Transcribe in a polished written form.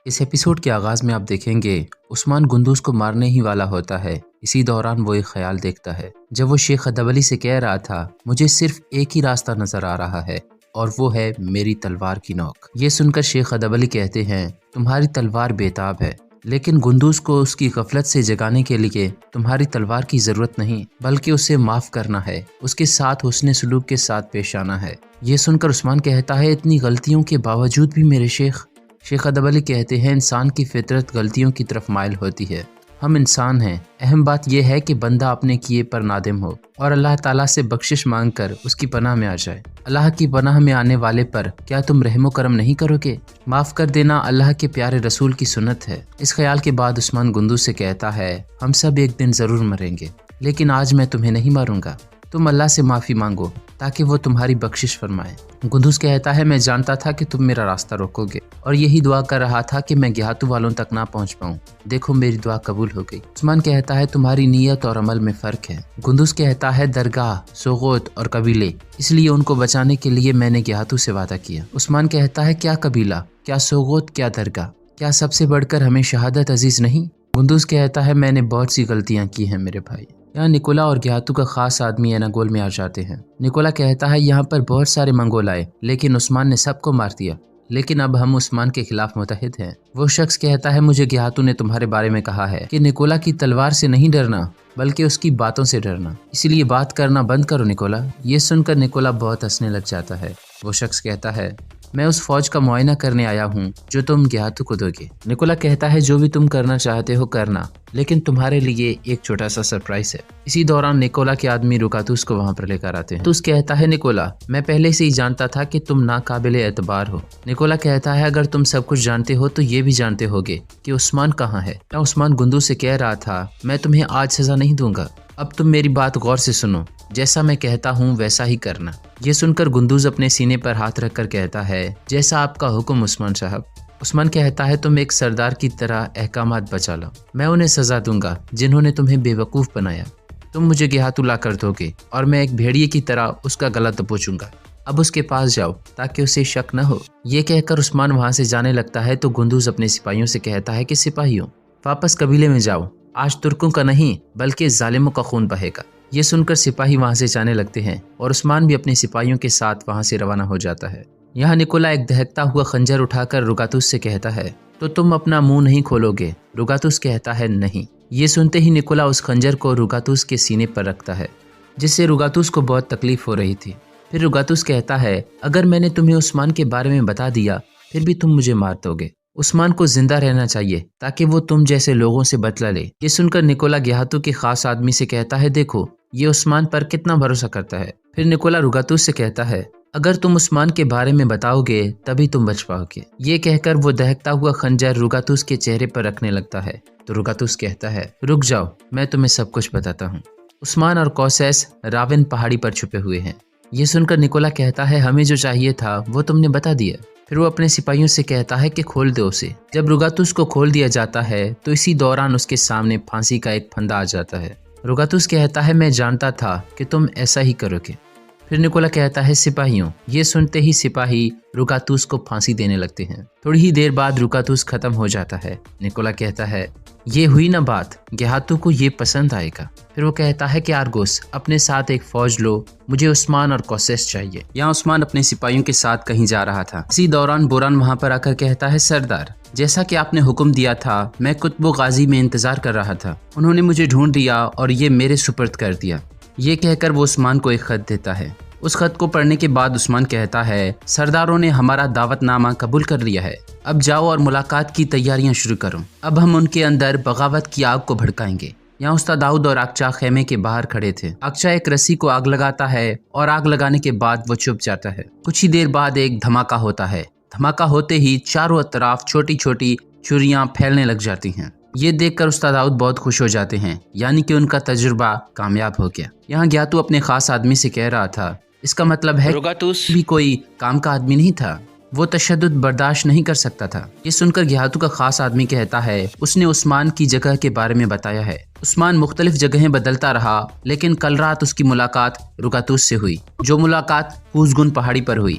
اس episode کے آغاز میں آپ دیکھیں گے عثمان گندوز کو مارنے ہی والا ہوتا ہے۔ اسی دوران وہ ایک خیال دیکھتا ہے جب وہ شیخ ادب علی سے کہہ رہا تھا مجھے صرف ایک ہی راستہ نظر آ رہا ہے اور وہ ہے میری تلوار کی نوک۔ یہ سن کر شیخ ادب علی کہتے ہیں تمہاری تلوار بیتاب ہے، لیکن گندوز کو اس کی غفلت سے جگانے کے لیے تمہاری تلوار کی ضرورت نہیں بلکہ اسے معاف کرنا ہے، اس کے ساتھ حسن سلوک کے ساتھ پیش آنا ہے۔ یہ سن کر عثمان کہتا ہے اتنی غلطیوں کے باوجود بھی میرے شیخ ادب علی کہتے ہیں انسان کی فطرت غلطیوں کی طرف مائل ہوتی ہے، ہم انسان ہیں، اہم بات یہ ہے کہ بندہ اپنے کیے پر نادم ہو اور اللہ تعالیٰ سے بخشش مانگ کر اس کی پناہ میں آ جائے۔ اللہ کی پناہ میں آنے والے پر کیا تم رحم و کرم نہیں کرو گے؟ معاف کر دینا اللہ کے پیارے رسول کی سنت ہے۔ اس خیال کے بعد عثمان گندوز سے کہتا ہے ہم سب ایک دن ضرور مریں گے، لیکن آج میں تمہیں نہیں ماروں گا، تم اللہ سے معافی مانگو تاکہ وہ تمہاری بخشش فرمائے۔ گندوز کہتا ہے میں جانتا تھا کہ تم میرا راستہ روکو گے اور یہی دعا کر رہا تھا کہ میں گیہاتو والوں تک نہ پہنچ پاؤں، دیکھو میری دعا قبول ہو گئی۔ عثمان کہتا ہے تمہاری نیت اور عمل میں فرق ہے۔ گندوز کہتا ہے درگاہ، سوغوت اور قبیلے، اس لیے ان کو بچانے کے لیے میں نے گیہاتو سے وعدہ کیا۔ عثمان کہتا ہے کیا قبیلہ، کیا سوغوت، کیا درگاہ، کیا سب سے بڑھ کر ہمیں شہادت عزیز نہیں؟ گندوز کہتا ہے میں نے بہت سی غلطیاں کی ہیں میرے بھائی۔ یہاں نکولا اور گیہاتو کا خاص آدمی ایناگول میں آ جاتے ہیں۔ نکولا کہتا ہے یہاں پر بہت سارے منگول آئے لیکن عثمان نے سب کو مار دیا، لیکن اب ہم عثمان کے خلاف متحد ہیں۔ وہ شخص کہتا ہے مجھے گیہاتو نے تمہارے بارے میں کہا ہے کہ نکولا کی تلوار سے نہیں ڈرنا بلکہ اس کی باتوں سے ڈرنا، اسی لیے بات کرنا بند کرو نکولا۔ یہ سن کر نکولا بہت ہنسنے لگ جاتا ہے۔ وہ شخص کہتا ہے میں اس فوج کا معائنہ کرنے آیا ہوں جو تم گیہاتو کو دو گے۔ نکولا کہتا ہے جو بھی تم کرنا چاہتے ہو کرنا، لیکن تمہارے لیے ایک چھوٹا سا سرپرائز ہے۔ اسی دوران نکولا کے آدمی روکاتوس کو وہاں پر لے کر آتے ہیں۔ توس کہتا ہے نکولا میں پہلے سے ہی جانتا تھا کہ تم ناقابل اعتبار ہو۔ نکولا کہتا ہے اگر تم سب کچھ جانتے ہو تو یہ بھی جانتے ہوگے کہ عثمان کہاں ہے۔ عثمان گندوز سے کہہ رہا تھا میں تمہیں آج سزا نہیں دوں گا، اب تم میری بات غور سے سنو، جیسا میں کہتا ہوں ویسا ہی کرنا۔ یہ سن کر گندوز اپنے سینے پر ہاتھ رکھ کر کہتا ہے جیسا آپ کا حکم عثمان صاحب۔ عثمان کہتا ہے تم ایک سردار کی طرح احکامات بچا لو، میں انہیں سزا دوں گا جنہوں نے تمہیں بے وقوف بنایا۔ تم مجھے گیہاتو لا کر دو گے اور میں ایک بھیڑیے کی طرح اس کا گلا دبوچوں گا، اب اس کے پاس جاؤ تاکہ اسے شک نہ ہو۔ یہ کہہ کر عثمان وہاں سے جانے لگتا ہے تو گندوز اپنے سپاہیوں سے کہتا ہے کہ سپاہیوں واپس قبیلے میں جاؤ، آج ترکوں کا نہیں بلکہ ظالموں کا خون بہے گا۔ یہ سن کر سپاہی وہاں سے جانے لگتے ہیں اور عثمان بھی اپنے سپاہیوں کے ساتھ وہاں سے روانہ ہو جاتا ہے۔ یہاں نکولا ایک دہکتا ہوا خنجر اٹھا کر روکاتوس سے کہتا ہے تو تم اپنا منہ نہیں کھولو گے؟ روکاتوس کہتا ہے نہیں۔ یہ سنتے ہی نکولا اس خنجر کو روکاتوس کے سینے پر رکھتا ہے جس سے روکاتوس کو بہت تکلیف ہو رہی تھی۔ پھر روکاتوس کہتا ہے اگر میں نے تمہیں عثمان کے بارے میں بتا دیا پھر بھی تم مجھے مار دو گے، عثمان کو زندہ رہنا چاہیے تاکہ وہ تم جیسے لوگوں سے بدلہ لے۔ یہ سن کر نکولا گیہاتو کے خاص آدمی سے کہتا ہے دیکھو یہ عثمان پر کتنا بھروسہ کرتا ہے۔ پھر نکولا روکاتوس سے کہتا ہے اگر تم عثمان کے بارے میں بتاؤ گے تبھی تم بچ پاؤ گے۔ یہ کہہ کر وہ دہکتا ہوا خنجر روکاتوس کے چہرے پر رکھنے لگتا ہے تو روکاتوس کہتا ہے رک جاؤ میں تمہیں سب کچھ بتاتا ہوں۔ عثمان اور کوسیس راون پہاڑی پر چھپے ہوئے ہیں۔ یہ سن کر نکولا کہتا ہے ہمیں جو چاہیے تھا وہ تم نے بتا دیا۔ پھر وہ اپنے سپاہیوں سے کہتا ہے کہ کھول دو اسے۔ جب روکاتوس کو کھول دیا جاتا ہے تو اسی دوران اس کے سامنے پھانسی کا ایک پھندا آ جاتا ہے۔ روکاتوس کہتا ہے میں جانتا تھا کہ تم ایسا ہی کرو گے۔ پھر نکولا کہتا ہے سپاہیوں، یہ سنتے ہی سپاہی روکاتوس کو پھانسی دینے لگتے ہیں۔ تھوڑی ہی دیر بعد روکاتوس ختم ہو جاتا ہے۔ نکولا کہتا ہے یہ ہوئی نا بات، گیہاتو کو یہ پسند آئے گا۔ پھر وہ کہتا ہے کہ آرگوس اپنے ساتھ ایک فوج لو، مجھے عثمان اور کوسیس چاہیے۔ یہاں عثمان اپنے سپاہیوں کے ساتھ کہیں جا رہا تھا۔ اسی دوران بوران وہاں پر آ کر کہتا ہے سردار جیسا کہ آپ نے حکم دیا تھا میں قطب و غازی میں انتظار کر رہا تھا، انہوں نے مجھے ڈھونڈ لیا اور یہ میرے سپرد کر دیا۔ یہ کہہ کر وہ عثمان کو ایک خط دیتا ہے۔ اس خط کو پڑھنے کے بعد عثمان کہتا ہے سرداروں نے ہمارا دعوت نامہ قبول کر لیا ہے، اب جاؤ اور ملاقات کی تیاریاں شروع کرو، اب ہم ان کے اندر بغاوت کی آگ کو بھڑکائیں گے۔ یہاں استاد داؤد اور اقچا خیمے کے باہر کھڑے تھے۔ اقچا ایک رسی کو آگ لگاتا ہے اور آگ لگانے کے بعد وہ چھپ جاتا ہے۔ کچھ ہی دیر بعد ایک دھماکہ ہوتا ہے۔ دھماکہ ہوتے ہی چاروں طرف چھوٹی چھوٹی چھریاں پھیلنے لگ جاتی ہیں۔ یہ دیکھ کر استاد داؤد بہت خوش ہو جاتے ہیں، یعنی کہ ان کا تجربہ کامیاب ہو گیا۔ یہاں گیہاتو اپنے خاص آدمی سے کہہ رہا تھا اس کا مطلب ہے روکاتوس بھی کوئی کام کا آدمی نہیں تھا، وہ تشدد برداشت نہیں کر سکتا تھا۔ یہ سن کر گیہاتو کا خاص آدمی کہتا ہے اس نے عثمان کی جگہ کے بارے میں بتایا ہے، عثمان مختلف جگہیں بدلتا رہا لیکن کل رات اس کی ملاقات روکاتوس سے ہوئی، جو ملاقات کوزگن پہاڑی پر ہوئی۔